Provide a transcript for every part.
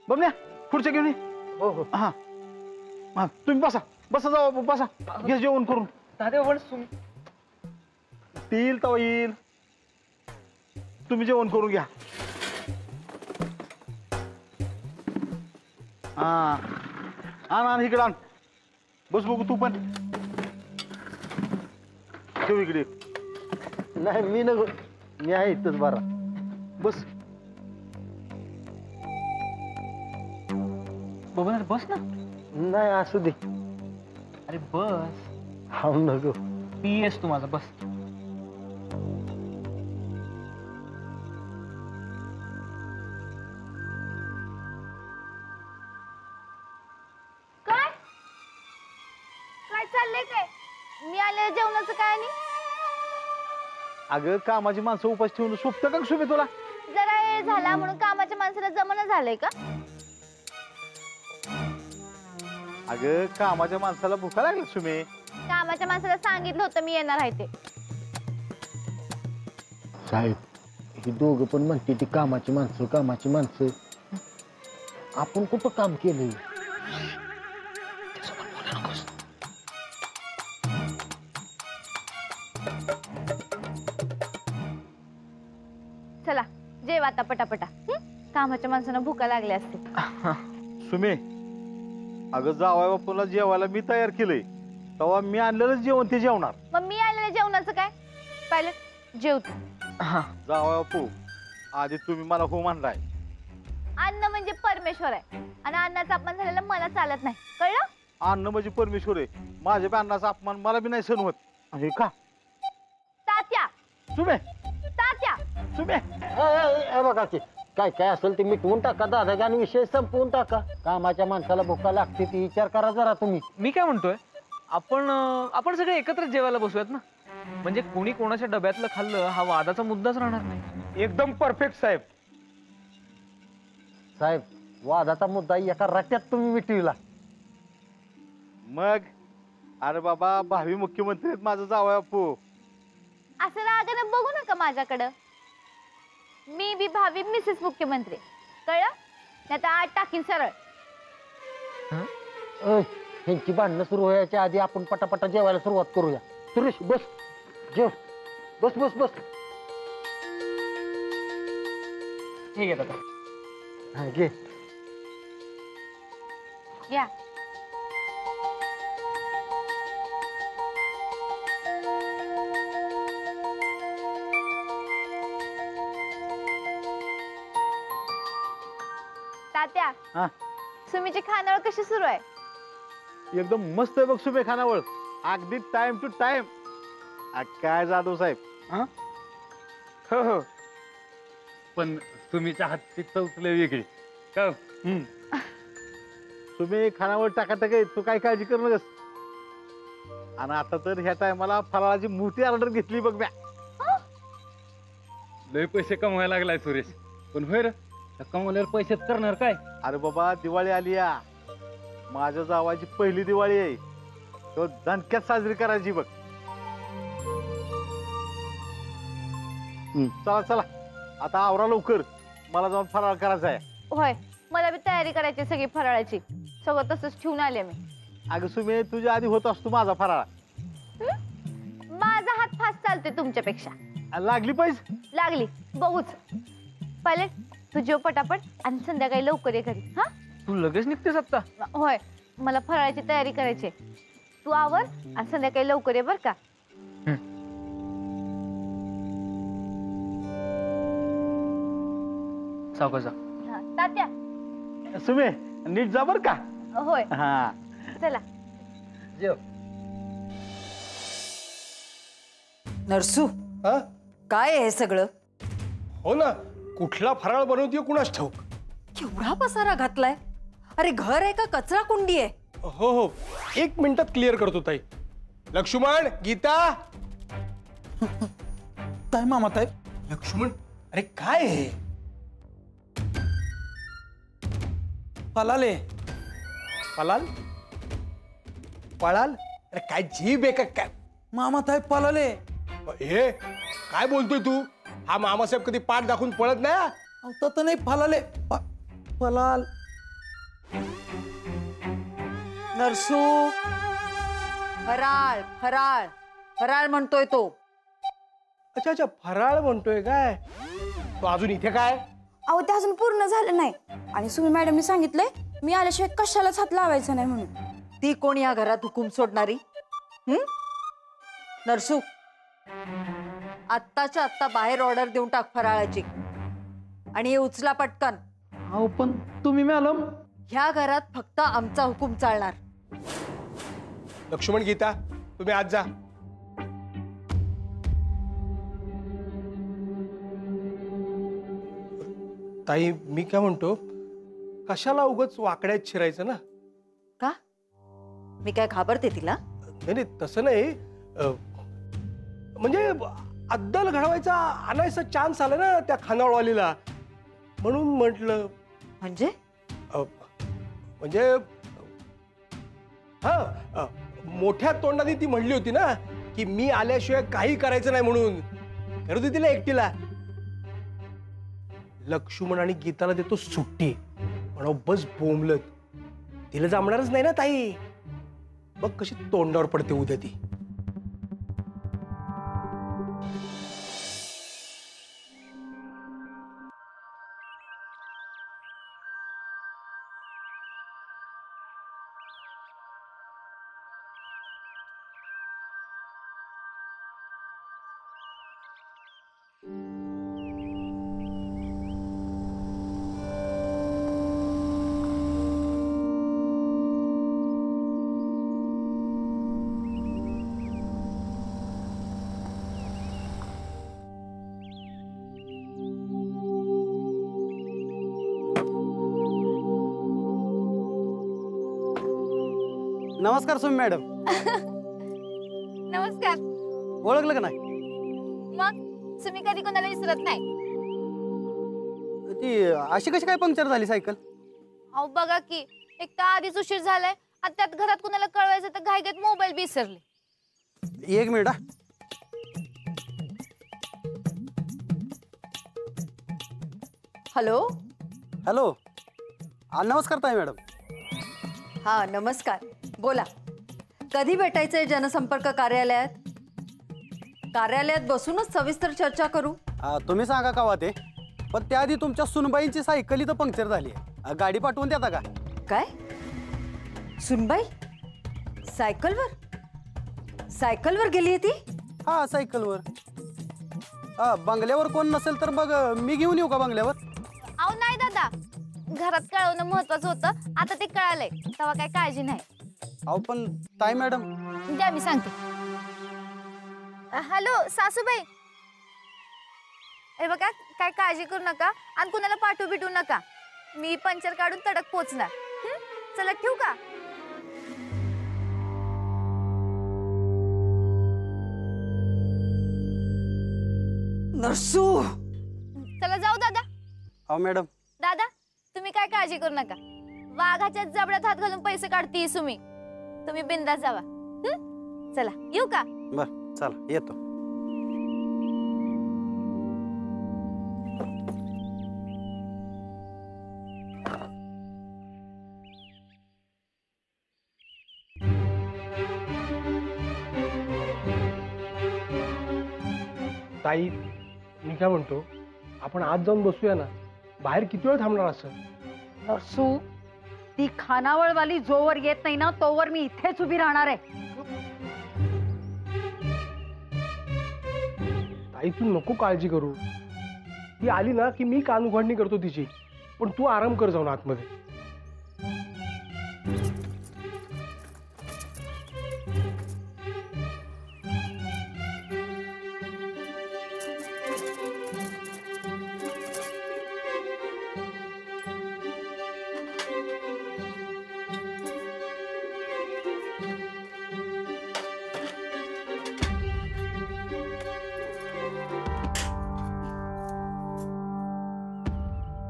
बबन्या खुर्च्या घेऊन ये. हो हो. हा हा तुम्ही बसा बसा जाऊ बसा घे जेवण करून. दादा पण येईल तवा येईल. तुम्ही जेवण करून घ्या. हा आण इकडे आण. बस बघू तू पण ठेव इकडे. नाही मी नको, मी आहे इथंच बरा. बस बबन बस ना. नाही असू दे. अरे बस. हा नको. पीएस तू माझा बस. काय काय चाललंय काय? मी आले जेवणाचं काय नाही. अगं कामाची माणसं उपास ठेवून सोपतं का सुमे तुला? जरा हे झाला म्हणून कामाच्या माणसाला जमणं झालंय का? अगं कामाच्या माणसाला भुका लागली सुमे. कामाच्या माणसाला सांगितलं होतं मी येणार आहे ते. साहेब ही दोघं पण म्हणते ती कामाची माणसं. आपण कुठं काम केलंय? चला जेव आता पटापटा. कामाच्या माणसांना भुका लागल्या असतील. सुमे अगं जावाय बापूला जेवायला मी तयार केलंय तेव्हा मी आणलेलंच जेवण ते जेवणार. मग मी आलेलं जेवणाचं काय? पहिले जेवतो. जावाय बापू आधी तुम्ही मला हो म्हणलाय. अन्न म्हणजे परमेश्वर आहे आणि अन्नाचा अपमान झालेला मला चालत नाही, कळलं? अन्न म्हणजे परमेश्वर आहे. माझ्या बी अन्नाचा अपमान मला बी नाही सहन होत. हे का तात्या सुमे तात्या सुमे बघा की काय काय असेल ते मिटवून टाका दादा आणि विषय संपवून टाका. कामाच्या माणसाला भुका लागते ती विचार करा जरा तुम्ही. मी काय म्हणतोय, आपण सगळे एकत्र जेवायला बसूयात ना. म्हणजे कोणी कोणाच्या डब्यातलं खाल्लं हा वादाचा मुद्दाच राहणार नाही. एकदम परफेक्ट साहेब. साहेब वादाचा मुद्दा एका रट्यात तुम्ही मिटविला. मग अरे बाबा भावी मुख्यमंत्री आहेत माझं जावय बापू. असं रागानं बघू नका माझ्याकडं. मी बी भावी मिसेस मुख्यमंत्री, कळलं? नाही तर आत टाकीन सरळ. ह्यांची भांडणं सुरू व्हायच्या आधी आपण पटापटा जेवायला सुरुवात करूया. सुरेश बस जेव. बस बस बस. ठीक आहे दादा. हा घे. या तात्या. हा सुमीची खानावळ कशी सुरू आहे? एकदम मस्त आहे बघ सुमे खानावळ. अगदी टाइम टू टाइम. काय जाधव साहेब. हो हो पण तुम्हीच्या हातची चौकले वेगळी का? तुम्ही खानावळ टाकाटक आहे. तू काय काळजी करू नकस. आणि आता तर ह्या टायमाला फराळाची मोठी ऑर्डर घेतली बघ म्या. लय पैसे कमवायला लागलाय सुरेश. पण होय रे कमवल्यावर पैसेच करणार काय? अरे बाबा दिवाळी आली या. माझ्या जावाची पहिली दिवाळी आहे. तो दणक्यात साजरी करायची बघ. चला चला आता आवरा लवकर. मला जाऊन फराळ करायचा आहे. होय मला बी तयारी करायची सगळी फराळाची. सगळं तसंच ठेवून आले मी. अगं सुमे तुझ्या आधी होत असतो माझा फराळ. माझा हात फास्ट चालतोय तुमच्यापेक्षा. लागली पैसे लागली बघूच. पहिले तू जेव पटापट आणि संध्याकाळी लवकर ये घरी. हा तू लगेच निघतेस आता? होय मला फराळाची तयारी करायची. तू आवर आणि संध्याकाळी लवकर ये बर का. सावकाश जा. हा, तात्या. सुमे नीट जा बर का. होय हा चला. जेव. नरसू काय आहे हे सगळं? हो ना कुठला फराळ बनवतीये कुणास ठाऊक. केवढा पसारा घातलाय. अरे घर आहे का कचरा कुंडी आहे? हो हो 1 मिनिटात क्लिअर करतो ताई. लक्ष्मण गीता. काय मामा ताई. लक्ष्मण अरे काय हे? पलाले पलाल पळाल. अरे काय जीभ आहे का काय? मामा ताई पलाले. हे काय बोलतोय तू? हा मामासाहेब कधी पाठ दाखवून पळत नाही. तर नाही फलाले पलाल. नरसू, फराळ फराळ फराळ म्हणतोय तो. अच्छा अच्छा, फराळ म्हणतोय काय? तो अजून इथे काय? अहो ते अजून पूर्ण झालं नाही आणि सुमी मॅडमने सांगितलंय मी आल्याशिवाय कशालाच हात लावायचा नाही म्हणून. ती कोण या घरात हुकूम सोडणारी? नरसू, आत्ताच्या आत्ता बाहेर ऑर्डर देऊन टाक फराळाची आणि हे उचला पटकन. अहो पण तुम्ही मॅडम. ह्या घरात फक्त आमचा हुकूम चालणार. लक्ष्मण, गीता, तुम्ही आज जा. ताई, मी काय म्हणतो, कशाला उगाच वाकड्यात शिरायचं ना? का? मी काय घाबरते तिला? नाही नाही, तसं नाही. म्हणजे अद्दल घडवायचा आणायचा चान्स आला ना त्या खानावळवालीला, म्हणून म्हटलं. म्हणजे म्हणजे हा, मोठ्या तोंडाने ती म्हणली होती ना की मी आल्याशिवाय काही करायचं नाही म्हणून. करू दे तिला एकटीला. लक्ष्मण आणि गीताला देतो सुट्टी म्हणा, बस बोंबलत. तिला जमणारच नाही ना ताई. बघ कशी तोंडावर पडते उद्या ती. नमस्कार सुमी मॅडम. नमस्कार. ओळखलं का नाही? मग तुम्ही कधी कोणाला विसरत नाही. ती अशी कशी काय पंक्चर झाली सायकल? अहो बघा की, एक तर आधीच उशीर झालाय आणि त्यात घरात कुणाला कळवायचं तर घाईघाईत मोबाईल विसरले. एक मिनिट. हॅलो. हॅलो. नमस्कार ताई मॅडम. हा नमस्कार, बोला. कधी भेटायचंय जनसंपर्क कार्यालयात? कार्यालयात बसूनच सविस्तर चर्चा करू. तुम्ही सांगा का ते. पण त्याआधी तुमच्या सुनबाईंची सायकल इथं पंक्चर झाली आहे. गाडी पाठवून देता का? काय? सुनबाई सायकलवर? सायकलवर गेली आहे ती? हा, सायकलवर. बंगल्यावर कोण नसेल तर मग मी घेऊन येऊ का बंगल्यावर? अहो नाही दादा, घरात कळवणं महत्वाचं होतं. आता ते कळालंय तेव्हा काय काळजी नाही. अहो पण ताई मॅडम. द्या मी सांगते. हॅलो सासूबाई, हे बघा काय काळजी करू नका आणि कुणाला पाठवू बिटू नका. मी पंचर काढून तडक पोचणार. चला ठेवू का? नरसू. चला जाऊ दादा. अहो मॅडम. दादा तुम्ही काय काळजी करू नका. वाघाच्या जबड्यात हात घालून पैसे काढती सुमी. तुम्ही बिंदास जावा. चला येऊ का? बर चला येतो. ताई, मी काय म्हणतो, आपण आज जाऊन बसूया ना. बाहेर किती वेळ थांबणार असं? नरसू, ती खानावळवाली जोवर येत नाही ना तोवर मी इथेच उभी राहणार आहे. ताई तू नको काळजी करू. ती आली ना की मी कान उघडणी करतो तिची. पण तू आराम कर जाऊन आतमध्ये.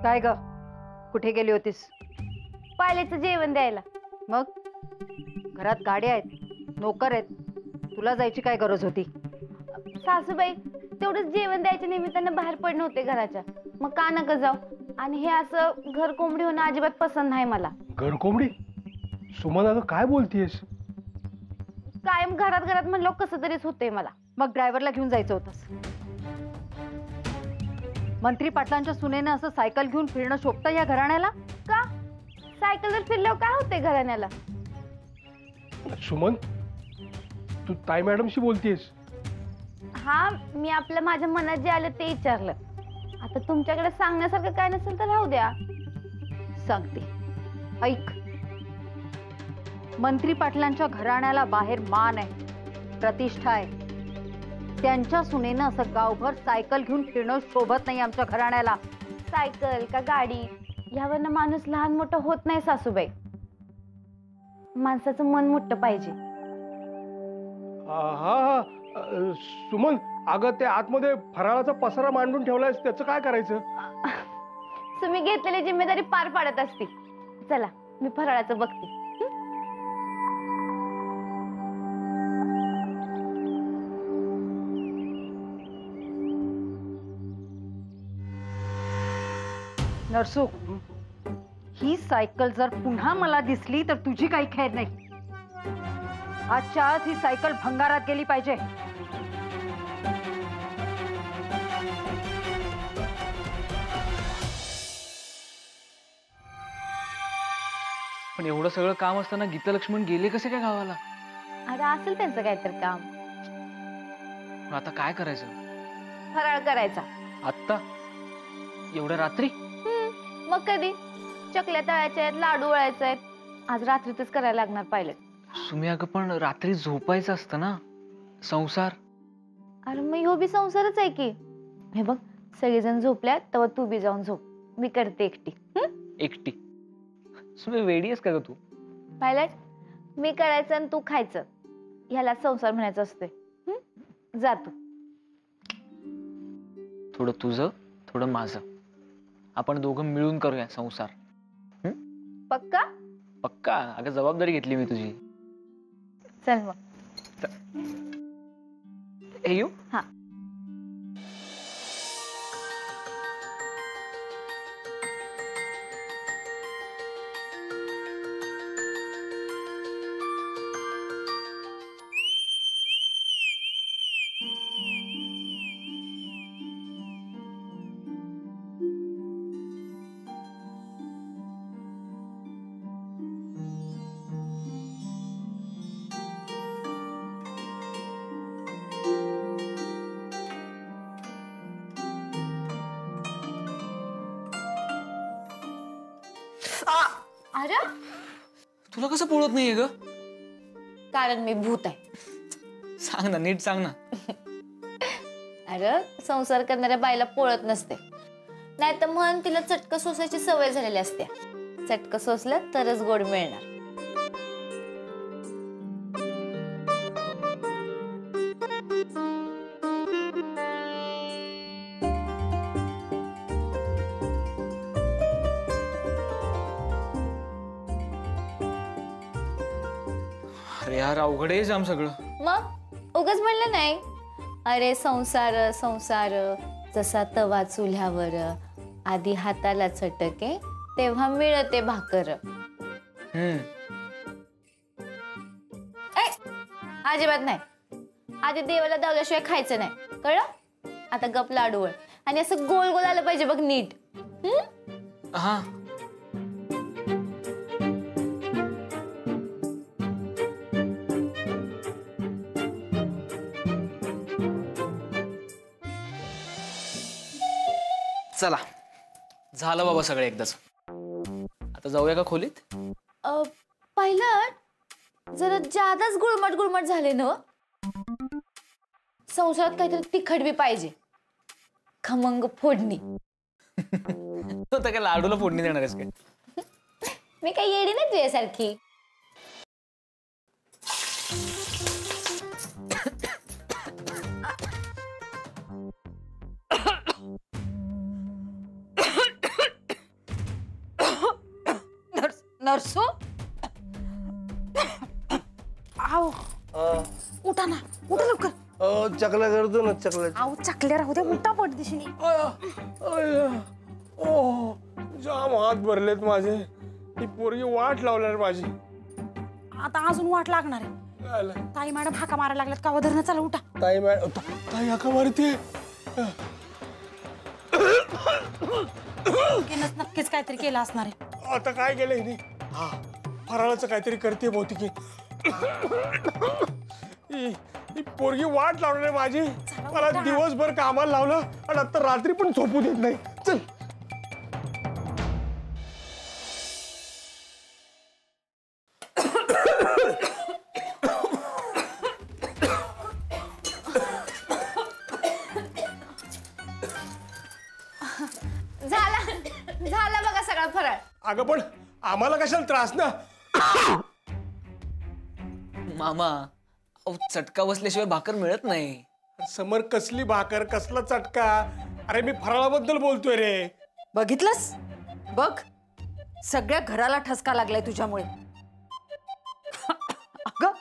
काय ग, कुठे गेली होतीस? पायलेचं जेवण द्यायला. मग घरात गाड्या आहेत, नोकर आहेत, तुला जायची काय गरज होती? सासूबाई तेवढंच जेवण द्यायच्या निमित्तानं बाहेर पडणं होते घराच्या. मग का नका जाऊ. आणि हे असं घर कोंबडी होणं अजिबात पसंत नाही मला. घर कोंबडी? सुमन अगं काय बोलतीयस? कायम घरात घरात म्हणलं कसं तरीच होतंय मला. मग ड्रायव्हरला घेऊन जायचं होतंस. मंत्री पाटलांच्या सुनेनं असं सायकल घेऊन फिरणं शोभतं या घराण्याला? का सायकलवर फिरल्यावर काय होतंय घराण्याला? सुमन तू ताई मॅडमशी बोलतीयस? हा, मी आपल्या माझ्या मनात जे आलं ते विचारलं. आता तुमच्याकडे सांगण्यासारखं काय नसेल तर राहू द्या. सांगते, ऐक. मंत्री पाटलांच्या घराण्याला बाहेर मान आहे, प्रतिष्ठा आहे. त्यांच्या सुनेनं असं गावभर सायकल घेऊन फिरणं शोभत नाही आमच्या घराण्याला. सायकल का गाडी यावरनं माणूस लहान मोठं होत नाही सासूबाई. माणसाचं मन मोठं पाहिजे. हा सुमन, अगं ते आतमध्ये फराळाचा पसारा मांडून ठेवलायस, त्याचं काय करायचं? तुम्ही घेतलेली जिम्मेदारी पार पाडत असते. चला मी फराळाचं बघते. नरसू, ही सायकल जर पुन्हा मला दिसली तर तुझी काही खैर नाही. आजच्या आज ही सायकल भंगारात गेली पाहिजे. पण एवढं सगळं काम असताना गीता लक्ष्मण गेले कसे काय गावाला? अरे असेल त्यांचं काहीतरी काम. मग आता काय करायचं? फराळ करायचा. आत्ता एवढ्या रात्री? मग कधी? चकल्या तळायच्या आहेत, लाडू वळायचे आहेत. आज रात्रीतच करायला लागणार पाहिलं. सुमी अगं पण रात्री झोपायचं असतं ना, संसार. अरे मग ह्यो बी संसारच आहे की. हे बघ, सगळेजण झोपल्यात तेव्हा तू बी जाऊन झोप. मी करते एकटी. एकटी? सुमी वेडी आहेस का ग तू? पाहिलं, मी करायचं आणि तू खायचं, ह्याला संसार म्हणायचं असतोय. जा तू. थोडं तुझं थोडं माझं, आपण दोघं मिळून करूया संसार. पक्का? पक्का. अगं जबाबदारी घेतली मी तुझी. चल मग. हे येऊ? हा. अरे तुला कसं पोळत नाहीये ग? कारण मी भूत आहे. सांग ना, नीट सांग ना. अरे संसार करणाऱ्या बाईला पोळत नसते. नाही तर म्हण तिला चटकं सोसायची सवय झालेली असते. चटकं सोसलं तरच गोड मिळणार. अरे यार, अवघड आहे जाम सगळं. मग उगाच म्हणलं नाही. अरे संसार संसार जसा तवा चुल्ह्यावर, आधी हाताला चटके तेव्हा मिळते भाकर. अजिबात नाही. आधी देवाला दावल्याशिवाय खायचं नाही, कळलं? आता गप लाडूवर आणि असं गोल गोल आलं पाहिजे बघ, नीट. हा. चला, झालं बाबा सगळं एकदाच. आता जाऊया का खोलीत? पहिलं जरा जादाच गुळमट गुळमट झाले ना. संसारात काहीतरी तिखट बी पाहिजे. खमंग फोडणी. तू तर काय लाडूला फोडणी देणार आहेस काय? मी काही येडी नाही तुझ्यासारखी. नरसू, आव उठा ना, उठा लवकर. चकल्या करतो ना, चकल्या. आव चकल्या राहू द्या, उठा पडदिशीने. जाम हात भरलेत माझे. ही पोरगी वाट लावणार माझी. आता अजून वाट लागणार आहे. ताई मॅडम हाका मारायला लागल्यात का धरणं, चला उठा. ताई ताई हाका मारते. नक्कीच काहीतरी केलं असणार आहे. आता काय केलंय हिने? हा, फराळाचं काहीतरी करते बहुतेक. ही पोरगी वाट लावणार आहे माझी. मला दिवसभर कामाला लावलं आणि आता रात्री पण झोपू देत नाही. चल. झाला बघा सगळा फराळ. अगं पण आम्हाला कशाला त्रास ना. मामा अहो, चटका बसल्याशिवाय भाकर मिळत नाही. समर कसली भाकर कसला चटका. अरे मी फराळाबद्दल बोलतोय रे. बघितलंस बघ, सगळ्या घराला ठसका लागलाय तुझ्यामुळे. अगं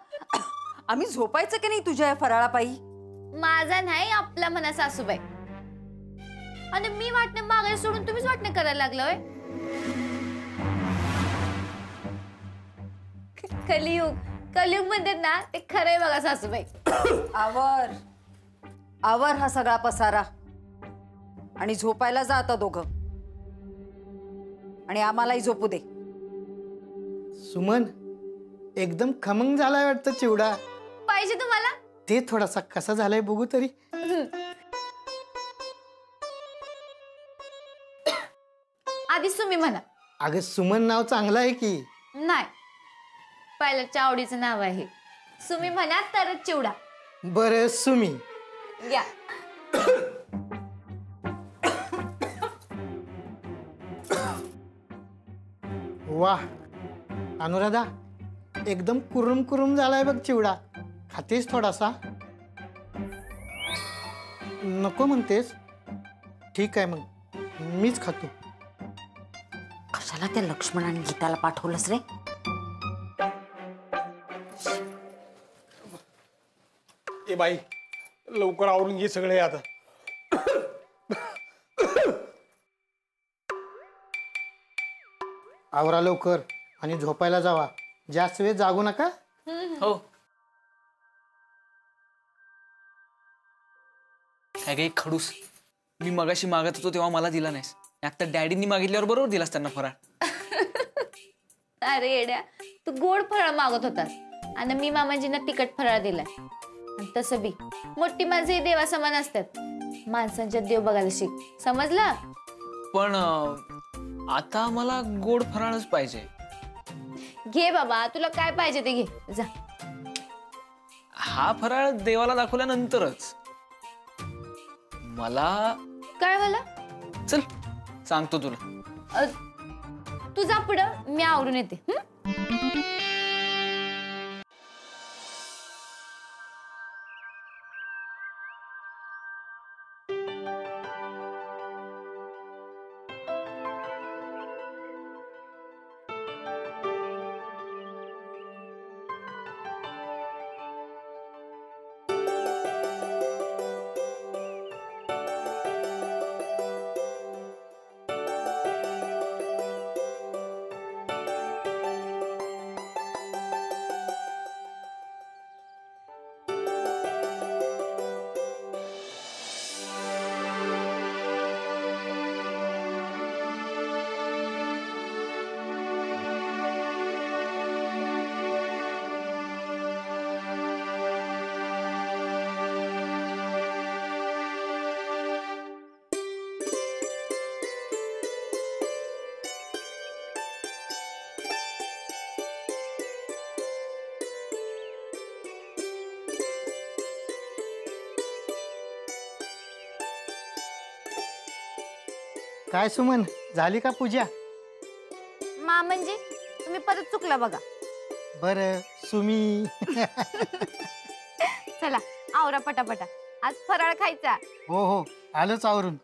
आम्ही झोपायचं की नाही तुझ्या या फराळापायी? माझा नाही आपला म्हणा सासूबाई. आणि मी वाटणे मागायला सोडून तुम्हीच वाटणे करायला लागलोय. कलियुग कलियुग म्हणतात ना, ते खरंय बघा सासूबाई. आवर आवर हा सगळा पसारा आणि झोपायला जा आता दोघं. आणि आम्हालाही झोपू दे. सुमन एकदम खमंग झालाय वाटतं चिवडा. पाहिजे तुम्हाला? ते थोडासा कसा झालाय बघू तरी. आधीच तुम्ही म्हणा. अगं सुमन नाव चांगलं आहे की. नाही, पहिल्याच्या आवडीचं नाव आहे. तुम्ही म्हणा तरच चिवडा. बरं सुमी. या. वाह अनुराधा, एकदम कुरुम कुरुम झालाय बघ चिवडा. खातेस थोडासा? नको म्हणतेस? ठीक आहे मग मीच खातो. कशाला त्या लक्ष्मण आणि गीताला पाठवलंस रे? ए बाई लवकर आवरून घे सगळे आता. आवरा लवकर आणि झोपायला जावा. जास्त वेळ जागू नका. हो. काय काही खडूस, मी मगाशी मागत होतो तेव्हा मला दिला नाहीस. आता डॅडींनी मागितल्यावर बरोबर दिलास त्यांना फराळ. अरे येड्या, तू गोड फराळ मागत होतास आणि मी मामाजींना तिखट फराळ दिलाय. आणि तसं बी मोठी माणसं ही देवा समान असतात. माणसांच्या देव बघायला शिक, समजलं? पण आता मला गोड फराळच पाहिजे. घे बाबा, तुला काय पाहिजे ते घे जा. हा फराळ देवाला दाखवल्यानंतरच. मला काय झालं? चल सांगतो तुला. तू जा पुढं, मी आवरून येते. काय सुमन, झाली का पूजा? मा म्हणजे तुम्ही परत चुकला बघा. बरं सुमी. चला आवरा पटापटा, आज फराळ खायचा. हो हो आलोच आवरून.